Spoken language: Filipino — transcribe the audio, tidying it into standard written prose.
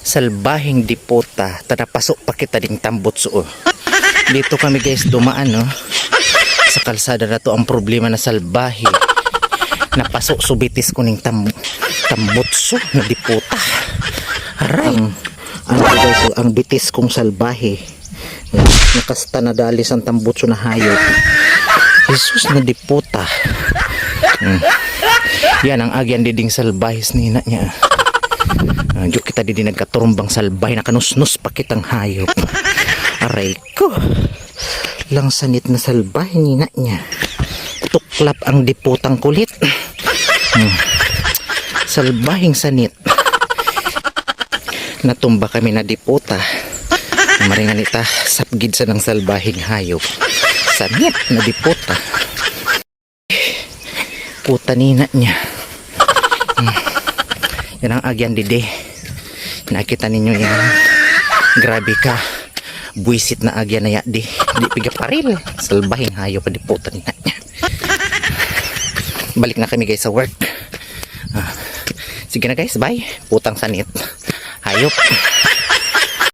salbahing dipota, tadapasok pa kita ding tambutso. Dito kami guys dumaan, no? Sa kalsada na to ang problema na salbahe. Napasok subitis ko ning tambutso na dipota. Aray. Ano guys, ang bitis kong salbahe. Nakasta na dalis ang tambutso na hayop. Jesus na dipota. Yan ang agyan diding salbahis nina niya. Diyo kita di nagkaturumbang salbay na kanusnus pa kitang hayop. Aray ko. Lang sanit na salbay nina niya. Tuklap ang diputang kulit. Salbahing sanit. Natumba kami na diputa. Maringan ita sapgid sa ng salbahing hayop. Sanit na diputa. Puta nina niya. Yan ang agyan dide. Nakita ninyo yan. Grabe ka. Buisit na agyan na di. Di piga paril. Salbahing hayop pa di puta nina niya. Balik na kami guys sa work. Sige na guys, bye. Putang sanit. Hayop.